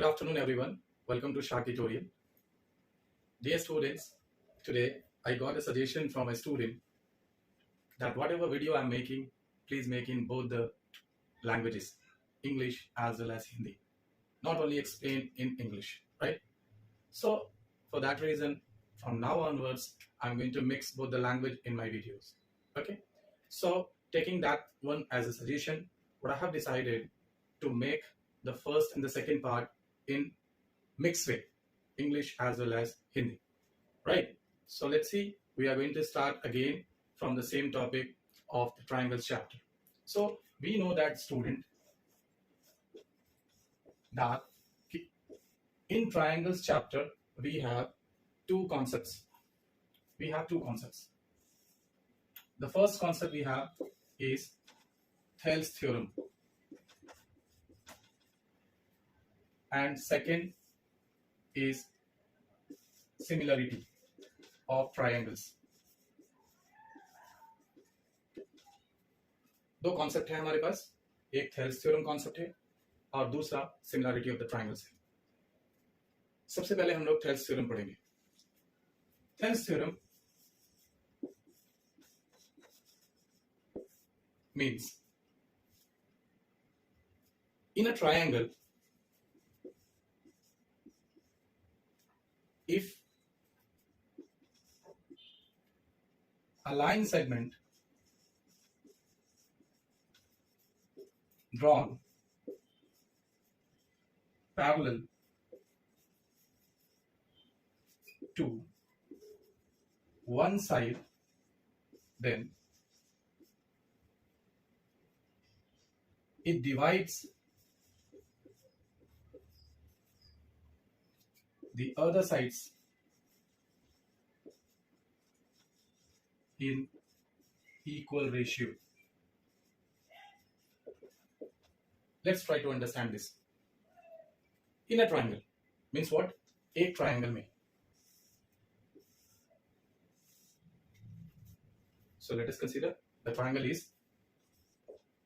Good afternoon, everyone. Welcome to Shark Tutorial. Dear students, today I got a suggestion from a student that whatever video I'm making, please make in both the languages, English as well as Hindi. Not only explain in English, right? So, for that reason, from now onwards, I'm going to mix both the language in my videos. Okay? So, taking that one as a suggestion, what I have decided to make the first and the second part in mixed way, English as well as Hindi, right? So let's see, we are going to start again from the same topic of the triangles chapter. So we know that student that in triangles chapter we have two concepts. The first concept we have is Thales theorem, and second is similarity of triangles. दो concept है हमारे पास, एक Thales theorem concept है और दूसरा similarity of the triangles है. सबसे पहले हम लोग थेल्स थ्योरम पढ़ेंगे. Thales theorem means in a triangle, if a line segment drawn parallel to one side, then it divides the other sides in equal ratio. Let's try to understand this. In a triangle means what? एक triangle में. So let us consider the triangle is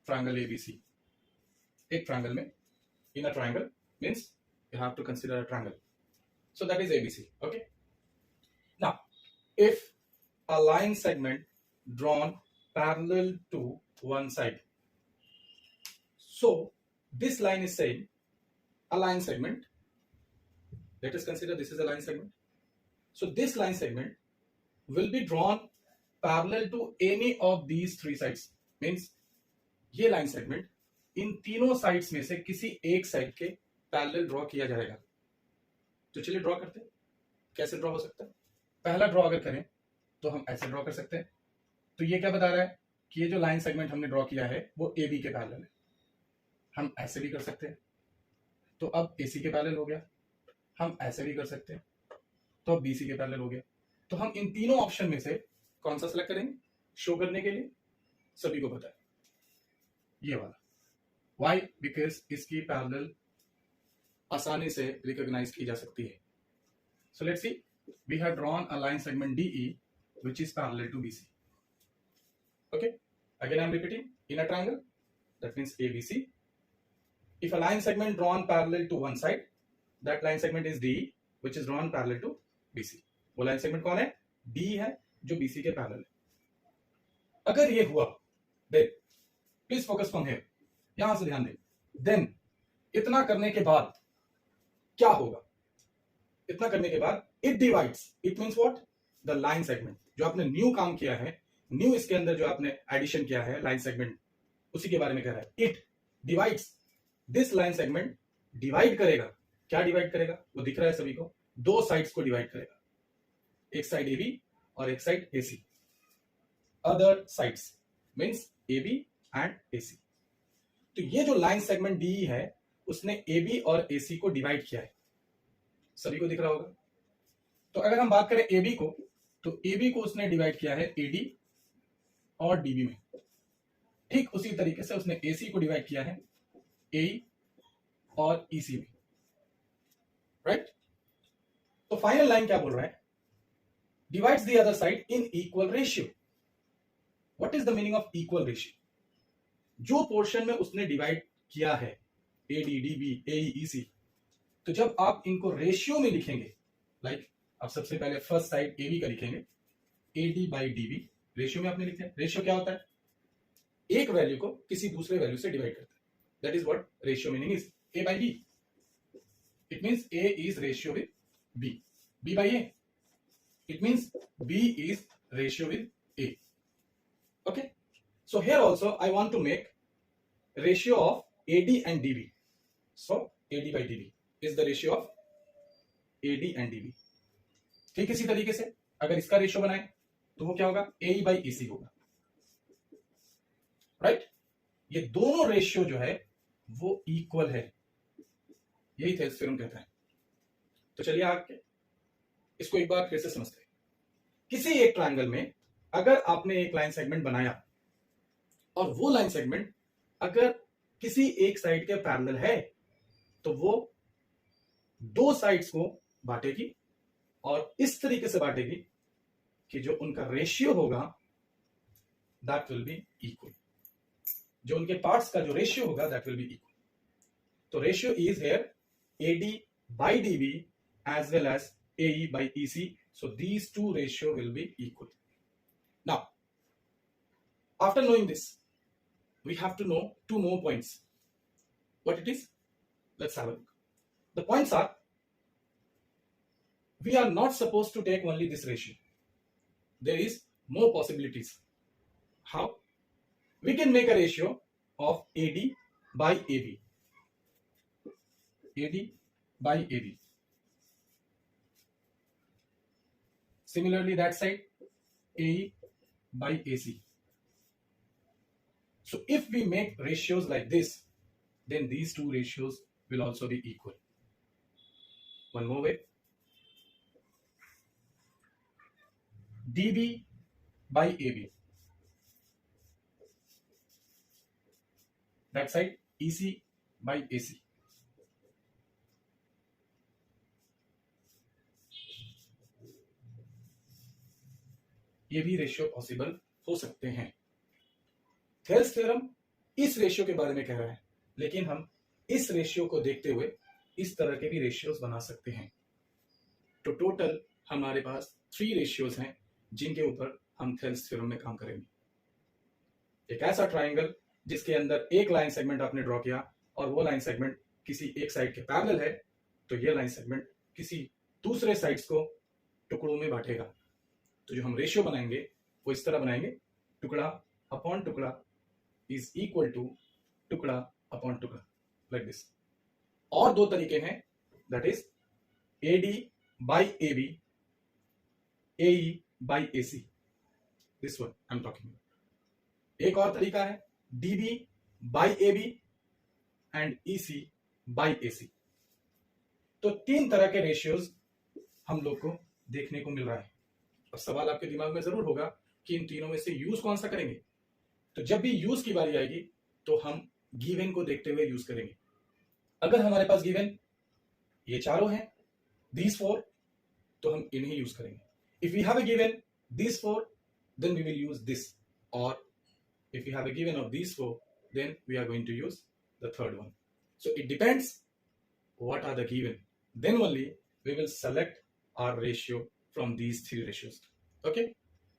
triangle ABC. एक triangle में, in a triangle means you have to consider a triangle. So that is ABC. Okay. Now, if a line segment drawn parallel to one side, so this line is saying a line segment. Let us consider this is a line segment. So this line segment will be drawn parallel to any of these three sides. Means ये line segment इन तीनों sides में से किसी एक side के parallel draw किया जाएगा. तो चलिए ड्रॉ करते हैं. कैसे ड्रॉ हो सकता है? पहला ड्रॉ अगर करें तो हम ऐसे ड्रॉ कर सकते हैं. तो ये क्या बता रहा है कि ये जो लाइन सेगमेंट हमने ड्रॉ किया है वो ए बी के पैरेलल है. हम ऐसे भी कर सकते हैं, तो अब ए सी के पैरेलल हो गया. हम ऐसे भी कर सकते हैं, तो अब बी सी के पैरेलल हो गया. तो हम इन तीनों ऑप्शन में से कौन सा सेलेक्ट करेंगे शो करने के लिए? सभी को पता है ये वाला. वाई? बिकॉज इसकी पैरेलल आसानी से रिकॉग्नाइज की जा सकती है. So let's see, we have drawn a line segment DE which is parallel to BC. Okay, again I'm repeating, in a triangle that means ABC, if a line segment drawn parallel to one side, that line segment is DE which is drawn parallel to BC. वो line segment कौन है? DE है जो BC के parallel है. अगर ये हुआ, then please focus from here, यहां से ध्यान दें. देन इतना करने के बाद क्या होगा? इतना करने के बाद it divides. It means what? The line segment. जो आपने न्यू काम किया है, न्यू इसके अंदर जो आपने एडिशन किया है लाइन सेगमेंट, उसी के बारे में कह रहा है. It divides. This line segment divide करेगा. क्या डिवाइड करेगा? वो दिख रहा है सभी को. दो साइड्स को डिवाइड करेगा, एक साइड AB और एक side AC. Other sides means AB and AC. तो ये जो लाइन सेगमेंट DE है उसने AB और AC को डिवाइड किया है. सभी को दिख रहा होगा. तो अगर हम बात करें AB को, तो AB को उसने डिवाइड किया है AD और DB में. ठीक उसी तरीके से उसने AC को डिवाइड किया है AE और EC में. राइट? तो फाइनल लाइन क्या बोल रहा है? Divides the other side in equal ratio. What is the meaning of equal ratio? जो पोर्शन में उसने डिवाइड किया है AD, DB, AE, EC, तो जब आप इनको रेशियो में लिखेंगे, लाइक आप सबसे पहले फर्स्ट साइड ए बी का लिखेंगे, A D by D B, ratio में आपने लिखा है। रेशियो क्या होता है? एक वैल्यू को किसी दूसरे वैल्यू से डिवाइड करता है, that is what ratio meaning is. A by B, it means A is ratio with B, B by A, it means B is ratio with A. Okay, so here also I want to make ratio of AD and DB. So AD by DB is the ratio of AD and DB. ठीक, इसी तरीके से अगर इसका ratio बनाए तो वो क्या होगा? AE by EC होगा, राइट? ये दोनों रेशियो जो है वो इक्वल है, यही थेल्स थ्योरम कहता है। तो चलिए आगे इसको एक बार फिर से समझते हैं। किसी एक ट्रायंगल में अगर आपने एक लाइन सेगमेंट बनाया और वो लाइन सेगमेंट अगर किसी एक साइड के पैरेलल है तो वो दो साइड्स को बांटेगी और इस तरीके से बांटेगी कि जो उनका रेशियो होगा दैट विल बी इक्वल, जो उनके पार्ट्स का जो रेशियो होगा दैट विल बी इक्वल। तो ratio is here AD by DB as well as AE by EC. So these two ratio will be equal. Now, after knowing this, we have to know two more points. What it is? Let's have a look. The points are, we are not supposed to take only this ratio. There is more possibilities. How? We can make a ratio of AD by AB. AD by AB. Similarly, that side AE by AC. So if we make ratios like this, then these two ratios will also be equal. One more way. DB by AB. That side EC by AC. ये भी ratio possible हो सकते हैं। Thales theorem इस ratio के बारे में कह रहा है, लेकिन हम इस रेशियो को देखते हुए इस तरह के भी रेशियोज बना सकते हैं। तो टोटल हमारे पास 3 रेशियोज हैं जिनके ऊपर हम थेल्स थ्योरम में काम करेंगे। एक ऐसा ट्राइंगल जिसके अंदर एक लाइन सेगमेंट आपने ड्रॉ किया और वो लाइन सेगमेंट किसी एक साइड के पैरेलल है, तो ये लाइन सेगमेंट किसी दूसरे साइड्स को टुकड़ों में बांटेगा। तो जो हम रेशियो बनाएंगे वो इस तरह बनाएंगे, टुकड़ा अपॉन टुकड़ा इज इक्वल टू टुकड़ा अपॉन टुकड़ा, लाइक दिस। और 2 तरीके हैं, that is AD by AB, AE by AC, this one I am talking about. एक और तरीका है DB by AB and EC by AC। तो 3 तरह के रेशियोज हम लोग को देखने को मिल रहा है। अब सवाल आपके दिमाग में जरूर होगा कि इन तीनों में से यूज कौन सा करेंगे। तो जब भी यूज की बारी आएगी तो हम गिवन को देखते हुए यूज करेंगे। अगर हमारे पास गिवन ये चारों हैं, these 4, तो हम इन्हें यूज करेंगे। If we have a given these 4, then we will use this, or if we have a given of these 4, then we are going to use the third one. So it depends what are the given, then only we will select our ratio from these 3 ratios. Okay,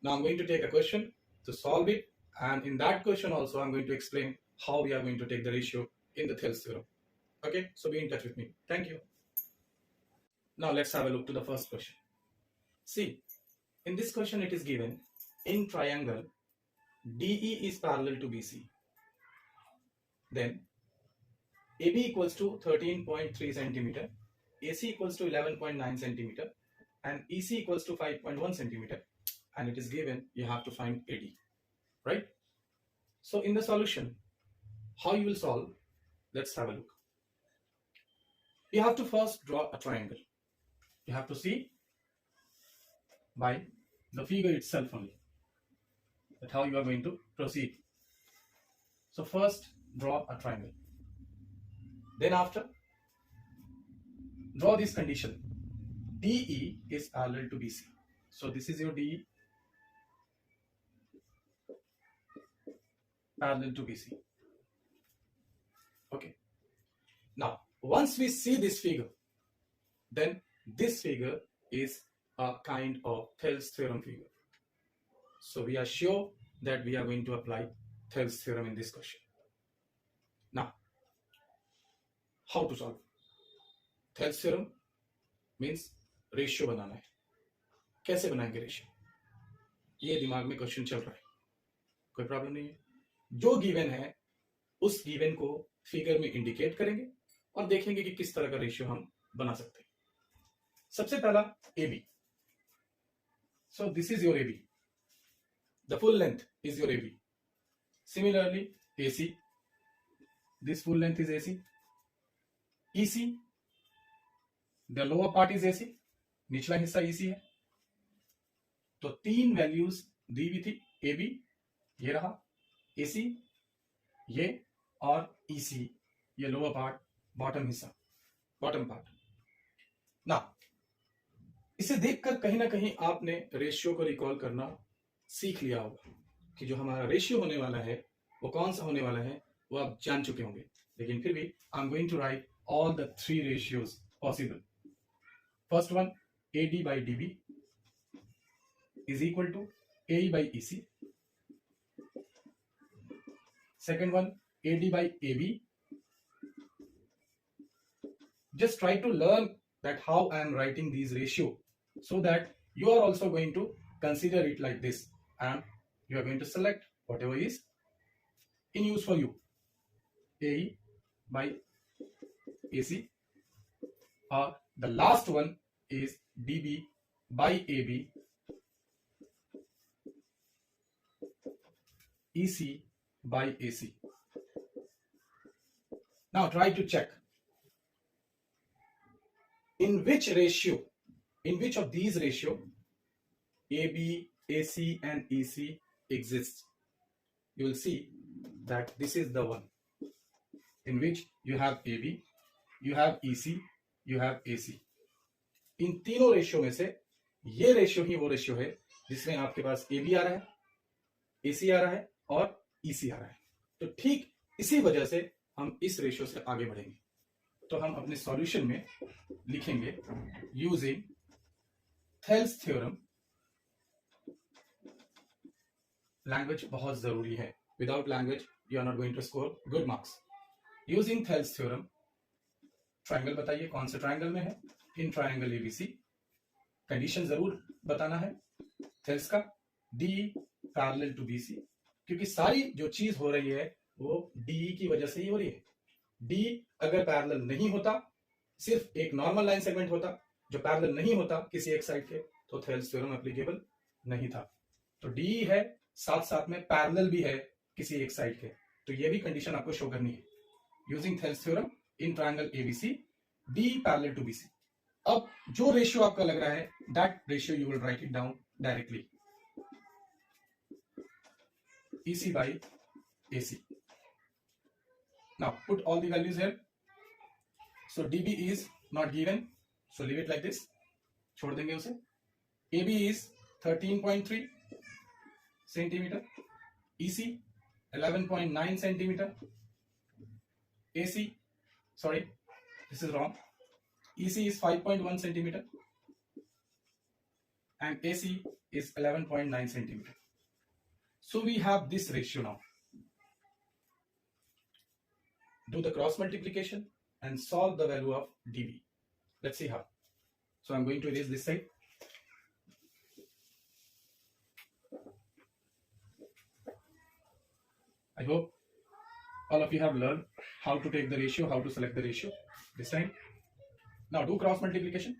now I'm going to take a question to solve it, and in that question also I'm going to explain how we are going to take the ratio in the Thales theorem. Okay, so be in touch with me. Thank you. Now let's have a look to the first question. See, in this question it is given in triangle DE is parallel to BC, then AB equals to 13.3 centimeter, AC equals to 11.9 centimeter, and EC equals to 5.1 centimeter, and it is given you have to find AD, right? So in the solution, how you will solve, let's have a look. You have to first draw a triangle. You have to see by the figure itself only that how you are going to proceed. So first draw a triangle. Then after, draw this condition. DE is parallel to BC. So this is your DE parallel to BC. Okay. Now, once we see this figure, then this figure is a kind of Thales theorem figure. So we are sure that we are going to apply Thales theorem in this question. Now, how to solve? Thales theorem means ratio बनाना है. कैसे बनाएंगे ratio, ये दिमाग में question चल रहा है. कोई प्रॉब्लम नहीं है. जो गिवन है उस गिवन को फिगर में इंडिकेट करेंगे और देखेंगे कि किस तरह का रेशियो हम बना सकते हैं. सबसे पहला AB. So this is your AB. The full length is your AB. Similarly, AC. This full length is AC. EC. The lower part is AC. निचला हिस्सा EC है. तो तीन वैल्यूज दी हुई थी. AB ये रहा, AC ये, और EC ये लोअर पार्ट, बॉटम हिस्सा, बॉटम पार्ट. ना इसे देखकर कहीं ना कहीं आपने रेशियो को रिकॉल करना सीख लिया होगा कि जो हमारा रेशियो होने वाला है वो कौन सा होने वाला है, वो आप जान चुके होंगे. लेकिन फिर भी I am going to write all the three ratios possible. First one, AD by DB is equal to AE by EC. Second one, AD by AB. Just try to learn that how I am writing these ratio so that you are also going to consider it like this and you are going to select whatever is in use for you. AE by AC, or the last one is DB by AB, EC by AC. Now try to check in which ratio, in which of these ratio AB, AC and EC exists. You will see that this is the one in which you have AB, you have EC, you have AC. इन तीनों ratio में से ये ratio ही वो ratio है जिसमें आपके पास AB आ रहा है, AC आ रहा है और EC आ रहा है. तो ठीक इसी वजह से हम इस रेशियो से आगे बढ़ेंगे. तो हम अपने सॉल्यूशन में लिखेंगे यूजिंग थेल्स थ्योरम. लैंग्वेज बहुत जरूरी है. Without language you are not going to score good marks. Using Thales theorem, triangle बताइए कौन से ट्रायंगल में है. इन ट्रायंगल ABC. कंडीशन जरूर बताना है थेल्स का. DE पैरेलल टू BC, क्योंकि सारी जो चीज हो रही है वो DE की वजह से ही हो रही है. DE अगर पैरेलल नहीं होता, सिर्फ एक नॉर्मल लाइन सेगमेंट होता जो पैरेलल नहीं होता किसी एक साइड के, तो थेल्स थ्योरम एप्लीकेबल नहीं था. तो DE है, साथ साथ में पैरेलल भी है किसी एक साइड के, तो ये भी कंडीशन आपको शो करनी है. Using Thales theorem in triangle ABC, DE parallel to BC. अब जो रेशियो आपका लग रहा है, that ratio you will write it down directly. EC by AC. Now put all the values here. So DB is not given, so leave it like this. छोड़ देंगे उसे. AB is 13.3 centimeter. EC 11.9 centimeter. AC, sorry, this is wrong. EC is 5.1 centimeter and AC is 11.9 centimeter. So we have this ratio now. Do the cross multiplication and solve the value of DB. Let's see how. So I'm going to erase this side. I hope all of you have learned how to take the ratio, how to select the ratio this time. Now do cross multiplication.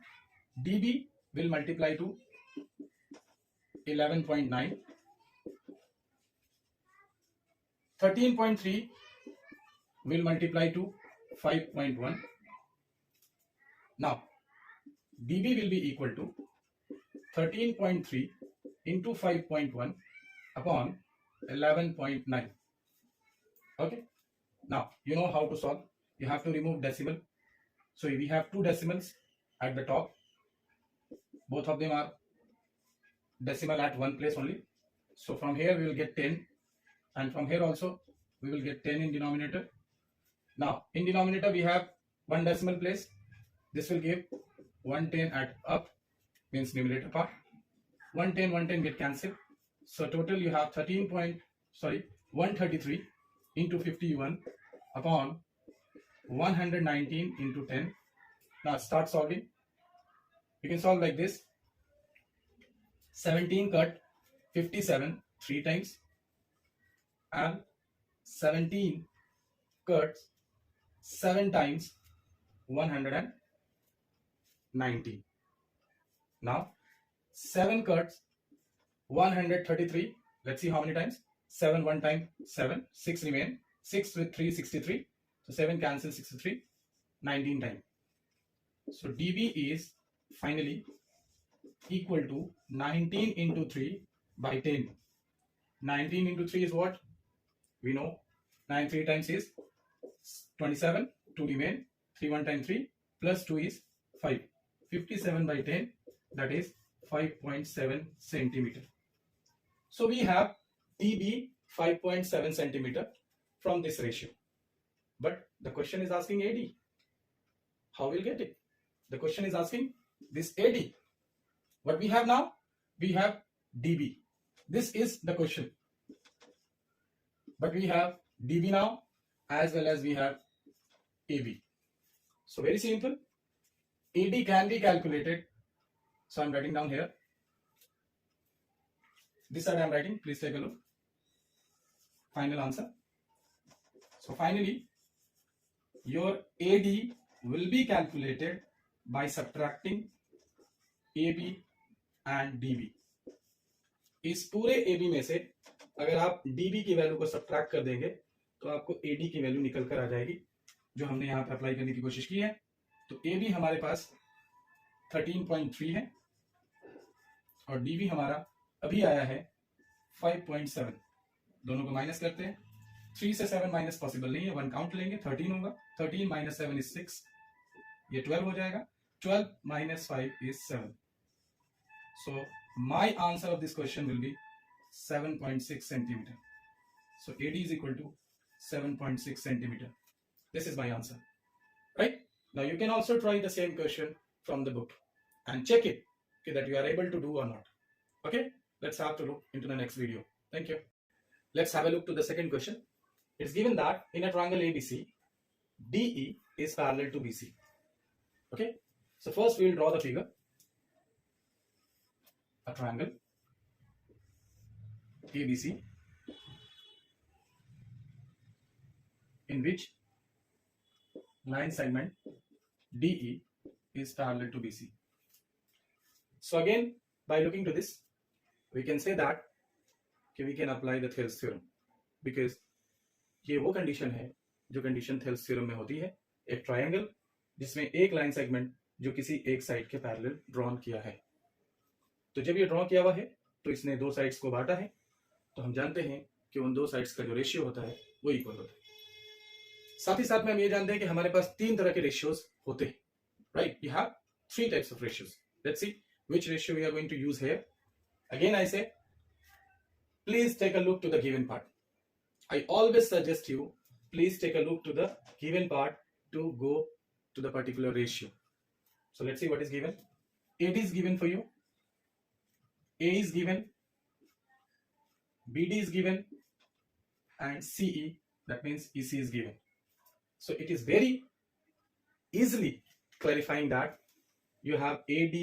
DB will multiply to 11.9. 13.3 will multiply to 5.1. Now DB will be equal to 13.3 into 5.1 upon 11.9. Okay. Now you know how to solve. You have to remove decimal. So we have two decimals at the top. Both of them are decimal at one place only. So from here we will get 10, and from here also we will get 10 in denominator. Now in denominator we have one decimal place. This will give 110 at up means numerator part. 110 get cancelled. So total you have 133 into 51 upon 119 into 10. Now start solving. You can solve like this. 17 cut 57 3 times and 17 cuts 7 times 190. Now 7 cuts 133. Let's see how many times. 7 one time 7, 6 remain. 6 with 3 63. So 7 cancel 63, 19 times. So dB is finally equal to 19 into 3 by 10. 19 into 3 is what? We know 9 3 times is 27, 2 remain, 3 1 times 3 plus 2 is 5. 57 by 10, that is 5.7 centimeter. So we have dB 5.7 centimeter from this ratio. But the question is asking AD. How we'll get it? The question is asking this AD. What we have now? We have dB. This is the question. But we have dB now as well as we have AB. So very simple. AD can be calculated. So I'm writing down here. This side I'm writing. Please take a look. Final answer. So finally, your AD will be calculated by subtracting AB and DB. इस पूरे AB में से अगर आप DB की value को subtract कर देंगे तो आपको AD की वैल्यू निकल कर आ जाएगी जो हमने यहाँ पर अप्लाई करने की कोशिश की है. तो AB हमारे पास 13.3 है और DB हमारा अभी आया है 5.7. दोनों को माइनस करते हैं. 3 से 7 माइनस पॉसिबल नहीं है, 1 काउंट लेंगे, 13 होगा. 13 minus 7 is 6. ये 12 हो जाएगा. 12 minus 5 is 7. So my answer of this question will be 7.6 centimeter. So AD is equal to 7.6 centimeter. This is my answer. Right? Now you can also try the same question from the book and check it that you are able to do or not. Okay? Let's have to look into the next video. Thank you. Let's have a look to the second question. It's given that in a triangle ABC, DE is parallel to BC. Okay? So first we will draw the figure. A triangle ABC in which line segment DE is parallel to BC. So again, by looking to this, we can say that we can apply the Thales theorem because ये वो condition है जो condition Thales theorem में होती है. एक triangle जिसमें एक लाइन सेगमेंट जो किसी एक साइड के पैरेलल ड्रॉन किया है. तो जब ये ड्रॉ किया हुआ है तो इसने दो साइड्स को बांटा है. तो हम जानते हैं कि उन दो साइड्स का जो रेशियो होता है वो इक्वल होता है. साथ ही साथ में हम ये जानते हैं कि हमारे पास तीन तरह के रेशियोज होते हैं. Right? We have 3 types of ratios. Let's see which ratio we are going to use here. Again I say please take a look to the given part. I always suggest you, please take a look to the given part to go to the particular ratio. So let's see what is given. AD is given for you. A is given. BD is given. And CE, that means EC is given. So it is very easily clarifying that you have AD,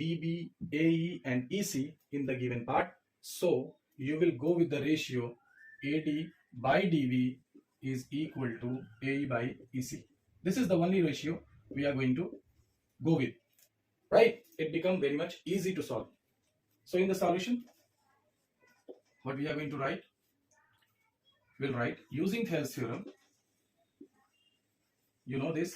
DB, AE and EC in the given part. So you will go with the ratio AD by DB is equal to AE by EC. This is the only ratio we are going to go with. Right? It becomes very much easy to solve. So in the solution, what we are going to write? We'll write using Thales theorem. You know this,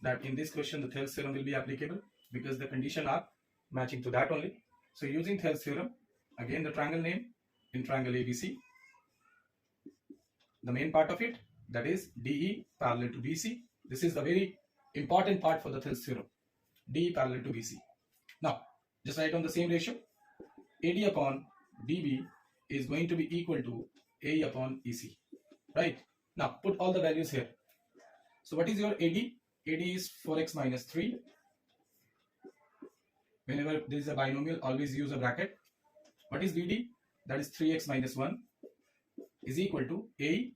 that in this question the Thales theorem will be applicable because the condition are matching to that only. So using Thales theorem, again the triangle name in triangle ABC. The main part of it, that is DE parallel to BC. This is the very important part for the Thales theorem. DE parallel to BC. Now, just write on the same ratio. AD upon DB is going to be equal to AE upon EC. Right? Now, put all the values here. So, what is your AD? AD is 4x minus 3 whenever there is a binomial, always use a bracket. What is BD? That is 3x minus 1 is equal to AE,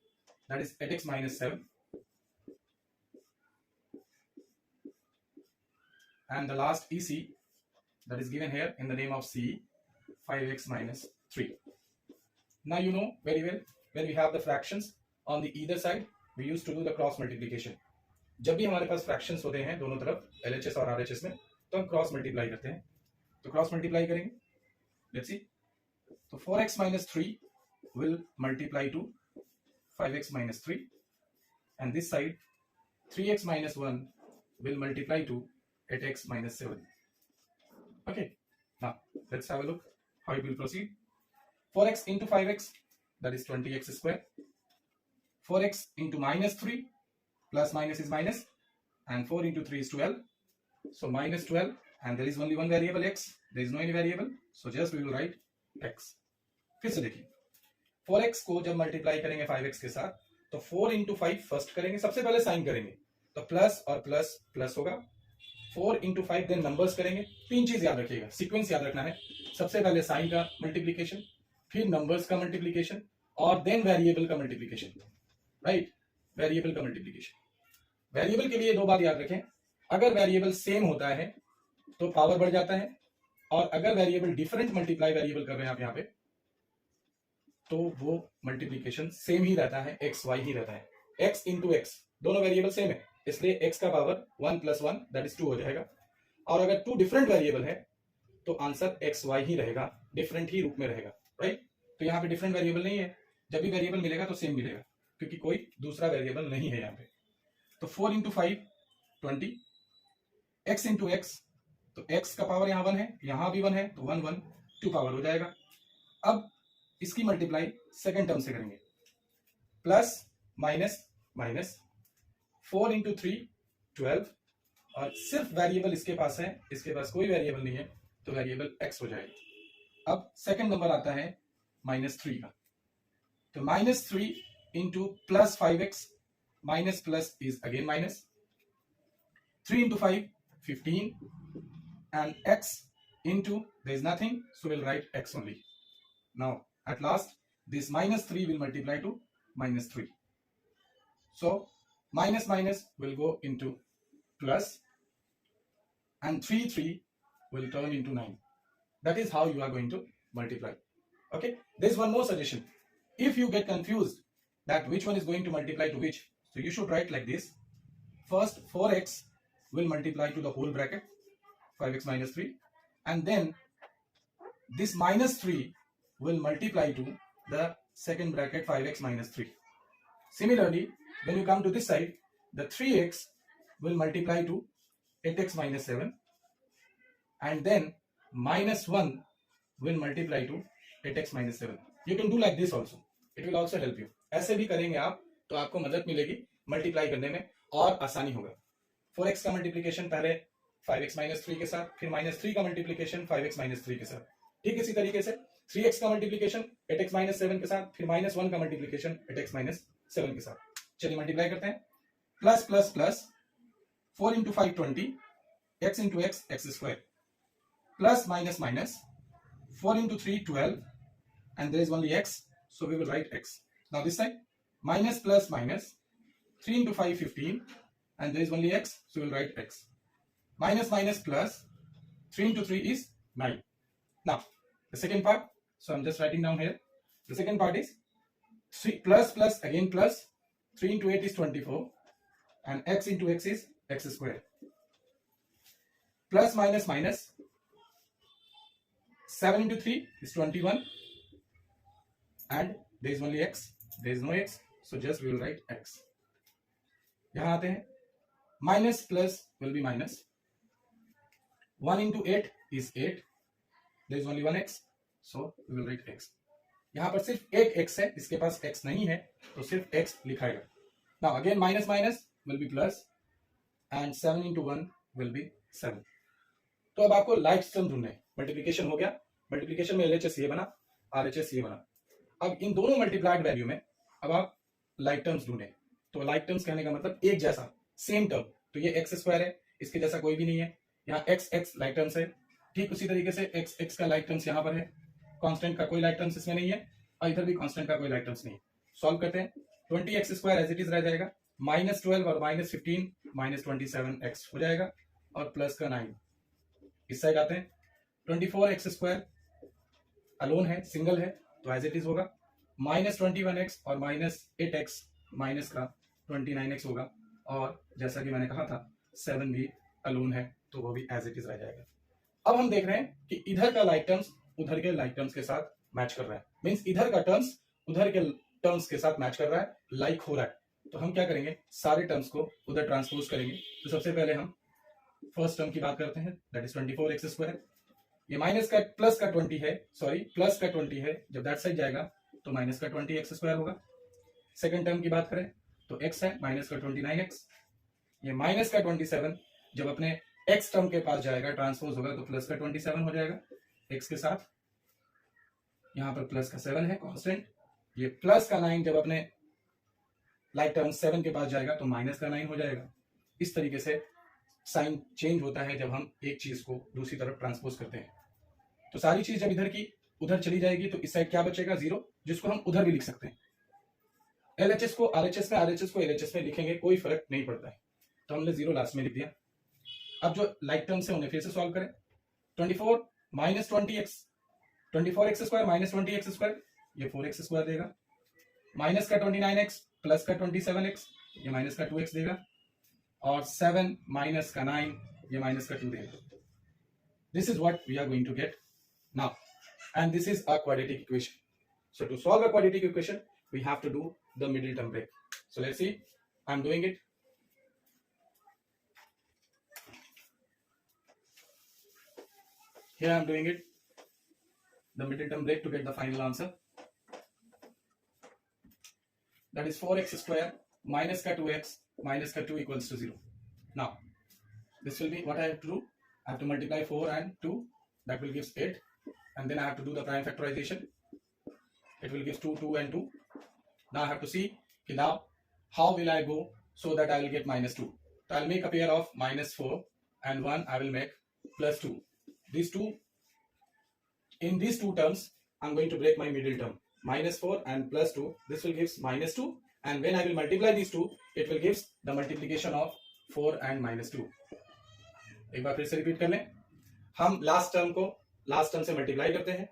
that is 8x minus 7, and the last EC, that is given here in the name of CE, 5x minus 3. Now you know very well, when we have the fractions on the either side, we used to do the cross multiplication. जब भी हमारे पास fractions होते हैं दोनों तरफ LHS और RHS में, तो हम क्रॉस मल्टीप्लाई करते हैं. तो क्रॉस मल्टीप्लाई करेंगे. Let's see. तो 4x minus 3 will multiply to 5x minus 3, and this side 3x minus 1 will multiply to 8x minus 7. Okay, now let's have a look how it will proceed. 4x into 5x, that is 20x square. 4x into minus 3, plus minus is minus, and 4 into 3 is 12. So minus 12, and there is only one variable x, there is no any variable, so just we will write x. फिर से देखिए, 4x को जब multiply करेंगे 5x के साथ, तो 4 into 5 first करेंगे, सबसे पहले साइन करेंगे, तो प्लस और प्लस प्लस होगा. 4 इंटू 5 देन नंबर्स करेंगे. तीन चीज याद रखिएगा, सीक्वेंस याद रखना है. सबसे पहले साइन का मल्टीप्लीकेशन, फिर नंबर्स का मल्टीप्लीकेशन, और देन वेरिएबल का मल्टीप्लीकेशन. राइट, वेरिएबल का मल्टीप्लीकेशन. वेरिएबल के लिए दो बात याद रखें. अगर वेरिएबल सेम होता है तो पावर बढ़ जाता है, और अगर वेरिएबल डिफरेंट मल्टीप्लाई वेरिएबल कर रहे हैं आप यहाँ पे, तो वो मल्टीप्लीकेशन सेम ही रहता है, एक्स वाई ही रहता है. एक्स इंटू एक्स, दोनों वेरिएबल सेम है, इसलिए एक्स का पावर 1 + 1 दैट इज 2 हो जाएगा. और अगर टू डिफरेंट वेरिएबल है तो आंसर एक्स वाई ही रहेगा, डिफरेंट ही रूप में रहेगा. राइट, तो यहाँ पे डिफरेंट वेरिएबल नहीं है. जब भी वेरिएबल मिलेगा तो सेम मिलेगा, क्योंकि कोई दूसरा वेरिएबल नहीं है यहाँ पे. तो 4 इंटू 5 20, एक्स इंटू एक्स, तो एक्स का पावर यहाँ 1 है, यहाँ भी 1 है, तो 1 1 2 पावर हो जाएगा. अब इसकी मल्टीप्लाई सेकेंड टर्म से करेंगे, प्लस माइनस माइनस, 4 इंटू 3 12, और सिर्फ वेरिएबल इसके पास है, इसके पास कोई वेरिएबल नहीं है, तो वेरिएबल एक्स हो जाएगा. अब सेकेंड नंबर आता है -3 का, तो -3 into plus 5x, minus plus is again minus. 3 into 5 15, and x into, there is nothing, so we'll write x only. Now at last this -3 will multiply to -3, so minus minus will go into plus, and 3 will turn into 9. That is how you are going to multiply. Okay, there's one more suggestion. If you get confused that which one is going to multiply to which, so you should write like this. First 4x will multiply to the whole bracket 5x minus 3, and then this -3 will multiply to the second bracket 5x minus 3. Similarly, when you come to this side, the 3x will multiply to 8x minus 7, and then -1 will multiply to 8x minus 7. You can do like this also. It will also help you. ऐसे भी करेंगे आप तो आपको मदद मिलेगी multiply करने में, और आसानी होगा. 4x का मल्टीप्लीकेशन पहले 5x minus 3 के साथ, फिर -3 का मल्टीप्लीकेशन 5x minus 3 के साथ. ठीक इसी तरीके से 3x का मल्टीप्लीकेशन 8x minus 7 के साथ, फिर -1 का मल्टीप्लीकेशन 8x minus 7 के साथ. चलिए मल्टीप्लाई करते हैं. Plus plus plus, 4 into 5 20, x into x x square, plus minus minus, 4 into 3 12, and there is only x, so we will write x. Now this side, minus plus minus, 3 into 5 15, and there is only x, so we will write x. Minus minus plus, 3 into 3 is 9. Now the second part, so I'm just writing down here. The second part is 3 plus plus again plus, 3 into 8 is 24, and x into x is x square. Plus minus minus, 7 into 3 is 21, and there is only x, there is no x, so just we will write x. यहाँ आते हैं, minus plus will be minus. 1 into 8 is 8, there is only one x, so we will write x. यहाँ पर सिर्फ एक x है, इसके पास x नहीं है, तो सिर्फ x लिखाएगा. Now again minus minus will be plus, and 7 into 1 will be 7. तो अब आपको लाइक टर्म ढूंढना है. मल्टीप्लीकेशन हो गया, मल्टीप्लीकेशन में LHS ये बना, RHS ये बना. अब इन दोनों मल्टीप्लाइड वैल्यू में अब आप लाइक टर्म्स ढूंढें. तो लाइक टर्म्स कहने का मतलब एक जैसा, सेम टर्म. तो ये एक्स स्क्वायर है, इसके जैसा कोई भी नहीं है. यहाँ एक्स एक्स लाइक टर्म्स है, ठीक उसी तरीके से x का लाइक टर्म्स यहाँ पर है, कांस्टेंट का कोई लाइक टर्म्स इसमें नहीं है, और इधर भी कांस्टेंट का कोई लाइक टर्म्स नहीं है। सॉल्व करते हैं, 20x² एज इट इज रह जाएगा, -12 और -15 -27x हो जाएगा, और प्लस का 9 इस साइड आते हैं। 24x² अलोन है, सिंगल है, तो एज इट इज होगा, -21x और -8x माइनस का 29x होगा, और जैसा कि मैंने कहा था 7 भी अलोन है, तो वो भी एज इट इज रह जाएगा। अब हम देख रहे हैं कि इधर का लाइक टर्म्स उधर के लाइक टर्म्स के साथ मैच कर रहा है, मींस इधर का टर्म्स उधर के टर्म्स के साथ मैच कर रहा है, लाइक हो रहा है। तो हम क्या करेंगे, सारे टर्म्स को उधर ट्रांसपोज करेंगे। तो सबसे पहले हम फर्स्ट टर्म की बात करते हैं, दैट इज 24x²। ये माइनस का प्लस का 20 है, सॉरी प्लस का 20 है, जब दैट साइड जाएगा तो माइनस का 20x² होगा। सेकंड टर्म की बात करें तो x है, माइनस का 29x। ये माइनस का 27 जब अपने x टर्म के पास जाएगा, ट्रांसपोज होगा, तो प्लस का 27 हो जाएगा x के साथ। यहां पर प्लस का 7 है कांस्टेंट। ये प्लस का 9 जब अपने लाइक टर्म 7 के पास जाएगा तो माइनस का 9 हो जाएगा। इस तरीके से साइन चेंज होता है जब हम एक चीज को दूसरी तरफ ट्रांसपोज करते हैं। तो सारी चीज जब इधर की उधर चली जाएगी तो इस साइड क्या बचेगा, 0, जिसको हम उधर भी लिख सकते हैं। LHS को RHS में, RHS को LHS में लिखेंगे, कोई फर्क नहीं पड़ता है, तो हमने 0 लास्ट में लिख दिया। अब जो लाइक टर्म्स है उन्हें फिर से सॉल्व करें। 24 minus 20x, 24x² minus 20x², ये 4x² देगा। माइनस का 29x प्लस का 27x, ये माइनस का 2x देगा, और 7 माइनस का 9, ये माइनस का 2 देगा। This is what we are going to get now, and this is a quadratic equation. So to solve a quadratic equation, we have to do the middle term break. So let's see, I'm doing it. Here I'm doing it, the middle term break to get the final answer. That is 4x² minus ka 2x minus ka 2 equals to 0. Now, this will be what I have to do. I have to multiply 4 and 2, that will give 8, and then I have to do the prime factorization. It will give 2, 2 and 2. Now I have to see, now how will I go so that I will get -2. So I will make a pair of -4 and 1 I will make +2. These two, in these two terms, I am going to break my middle term. -4 and +2, this will give -2, and when I will multiply these two, it will give the multiplication of 4 and -2. एक बार फिर से repeat कर लें, हम last term को last term से multiply करते हैं,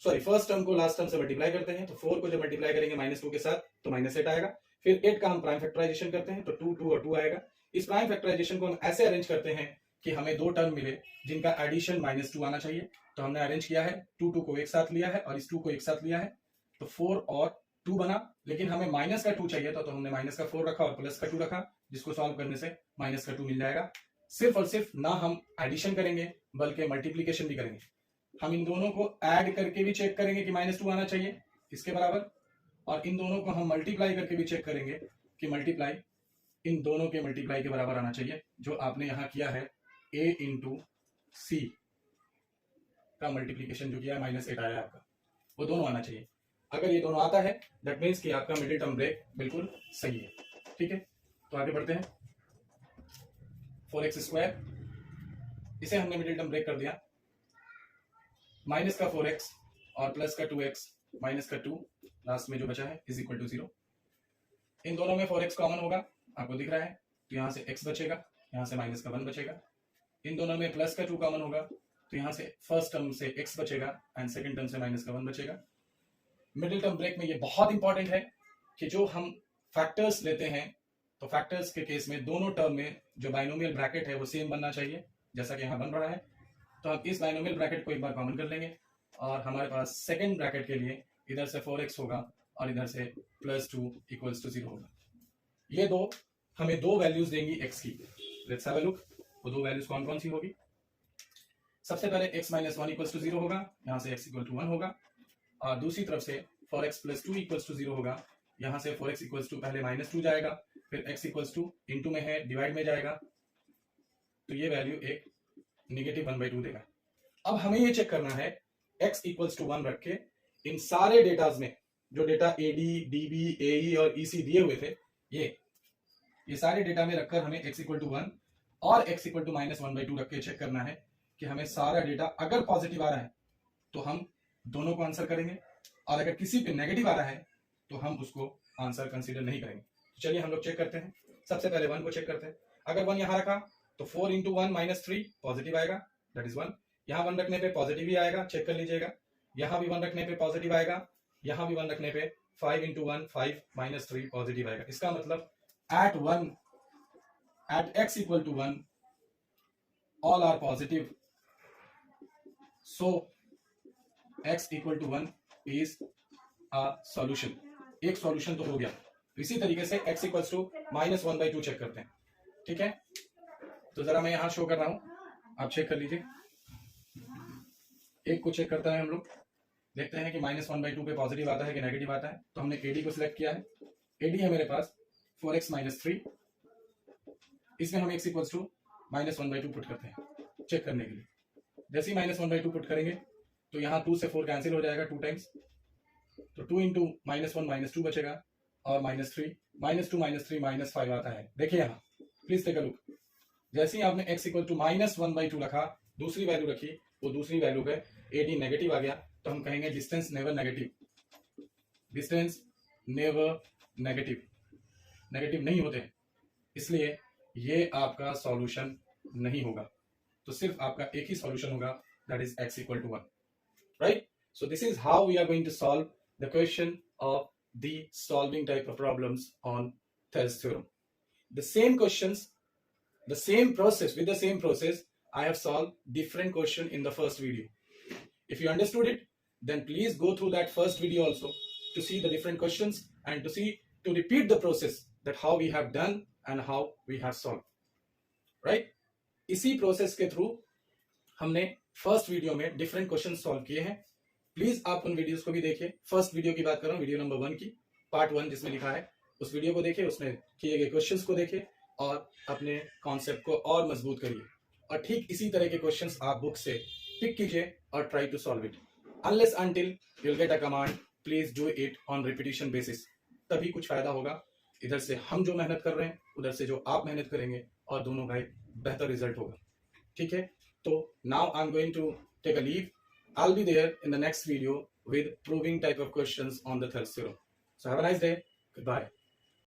सॉरी फर्स्ट टर्म को लास्ट टर्म से मल्टीप्लाई करते हैं, तो 4 को जब मल्टीप्लाई करेंगे -2 के साथ तो -8 आएगा। फिर 8 का हम प्राइम फैक्टराइजेशन करते हैं तो 2, 2 और 2 आएगा। इस प्राइम फैक्टराइजेशन को हम ऐसे अरेंज करते हैं कि हमें दो टर्म मिले जिनका एडिशन -2 आना चाहिए। तो हमने अरेंज किया है, 2, 2 को एक साथ लिया है और इस 2 को एक साथ लिया है, तो 4 और 2 बना। लेकिन हमें -2 चाहिए था, तो हमने -4 रखा और +2 रखा, जिसको सॉल्व करने से -2 मिल जाएगा। सिर्फ और सिर्फ ना हम एडिशन करेंगे बल्कि मल्टीप्लीकेशन भी करेंगे। हम इन दोनों को ऐड करके भी चेक करेंगे कि -2 आना चाहिए इसके बराबर, और इन दोनों को हम मल्टीप्लाई करके भी चेक करेंगे कि मल्टीप्लाई इन दोनों के मल्टीप्लाई के बराबर आना चाहिए। जो आपने यहां किया है a इंटू सी का मल्टीप्लीकेशन जो किया है -8 आया आपका, वो दोनों आना चाहिए। अगर ये दोनों आता है दैट मीन्स कि आपका मिडिल टर्म ब्रेक बिल्कुल सही है। ठीक है, तो आगे बढ़ते हैं। 4x², इसे हमने मिडिल टर्म ब्रेक कर दिया। माइनस का 4x और प्लस का 2x माइनस का 2 लास्ट में जो बचा है इज इक्वल टू 0। इन दोनों में 4x कॉमन होगा, आपको दिख रहा है, तो यहां से x बचेगा, यहां से माइनस का 1 बचेगा। इन दोनों में प्लस का 2 कॉमन होगा, तो यहां से फर्स्ट टर्म से x बचेगा एंड सेकंड टर्म से माइनस का 1 बचेगा। मिडिल टर्म ब्रेक में ये बहुत इंपॉर्टेंट है कि जो हम फैक्टर्स लेते हैं, तो फैक्टर्स के केस में दोनों टर्म में जो बाइनोमियल ब्रैकेट है वो सेम बनना चाहिए, जैसा कि यहाँ बन रहा है। तो हम इस बाइनोमियल ब्रैकेट को एक बार कॉमन कर लेंगे और हमारे पास सेकंड ब्रैकेट के लिए इधर से 4x होगा और इधर से +2 इक्वल्स टू 0 होगा। ये दो हमें दो वैल्यूज देंगी x की। लेट्स हैव अ लुक, वो दो वैल्यूज कौन कौन सी होगी। सबसे पहले x - 1 इक्वल्स टू 0 होगा, यहाँ से x इक्वल टू 1 होगा, और दूसरी तरफ से 4x + 2 इक्वल्स टू 0 होगा। यहाँ से 4x इक्वल्स टू पहले -2 जाएगा, फिर x इक्वल्स टू इंटू में है डिवाइड में जाएगा, तो ये वैल्यू एक -1/2 देगा। अब हमें ये चेक करना है x इक्वल्स टू 1 रख के इन सारे डेटाज में जो डेटा AD, DB, AE और EC दिए हुए थे, ये सारे डेटा में रखकर हमें x इक्वल टू 1 और x इक्वल टू -1/2 रख के चेक करना है कि हमें सारा डेटा अगर पॉजिटिव आ रहा है तो हम दोनों को आंसर करेंगे, और अगर किसी पे नेगेटिव आ रहा है तो हम उसको आंसर कंसीडर नहीं करेंगे। तो चलिए हम लोग चेक करते हैं। सबसे पहले 1 को चेक करते हैं। अगर 1 यहाँ रखा तो 4 इंटू 1 माइनस 3 पॉजिटिव आएगा, दैट इज 1। यहाँ 1 रखने पे पॉजिटिव ही आएगा, चेक कर लीजिएगा। यहाँ भी 1 रखने पे पॉजिटिव आएगा, यहाँ भी 1 रखने पे 5 इंटू 1 5 माइनस 3 पॉजिटिव आएगा। इसका मतलब at x equal to 1 all are positive, so x equal to 1 is a solution। एक सॉल्यूशन तो हो गया। इसी तरीके से x इक्वल्स टू -1/2 चेक करते हैं, ठीक है। तो जरा मैं यहां शो कर रहा हूं, आप चेक कर लीजिए। एक को चेक करता है हम लोग, देखते हैं कि -1/2 पे पॉजिटिव आता है कि नेगेटिव आता है। तो हमने AD को सिलेक्ट किया है। AD है मेरे पास 4x - 3, इसमें हम x इक्वल्स टू -1/2 पुट करते हैं चेक करने के लिए। जैसे ही -1/2 पुट करेंगे तो यहाँ 2 से 4 कैंसिल हो जाएगा 2 टाइम्स, तो 2 इंटू -1 -2 बचेगा, और -3 -2 -3 -5 आता है। देखिए यहाँ प्लीज टेक अ लुक। जैसे ही आपने x इक्वल टू -1/2 रखा, दूसरी वैल्यू रखी, वो दूसरी वैल्यू पे AD नेगेटिव आ गया, तो हम कहेंगे distance never negative, distance never negative, negative नहीं होते, इसलिए ये आपका सॉल्यूशन नहीं होगा। तो सिर्फ आपका एक ही सॉल्यूशन होगा, that is x equal to 1, right. So this is how we are going to solve the question of the solving type of problems on Thales theorem. The same questions, the same process, with the same process, I have solved different question in the first video. If you understood it, then please go through that first video also to see the different questions and to repeat the process that how we have done and how we have solved, right? इसी process के through हमने first video में different question solve किए हैं। Please आप उन videos को भी देखिए। फर्स्ट वीडियो की बात कर रहा हूँ, वीडियो नंबर 1 की पार्ट 1 जिसमें लिखा है, उस वीडियो को देखिए, उसमें किए गए क्वेश्चंस को देखिए और अपने कॉन्सेप्ट को और मजबूत करिए। और ठीक इसी तरह के क्वेश्चंस आप बुक से पिक कीजिए और try to solve it. Unless until you will get a command, please do it on repetition basis, तभी कुछ फायदा होगा। इधर से हम जो मेहनत कर रहे हैं, उधर से जो आप मेहनत करेंगे, और दोनों का एक बेहतर रिजल्ट होगा, ठीक है। तो now I am going to take a leave. I will be there in the next video with proving type of questions on the Thales theorem. So have a nice day. Goodbye.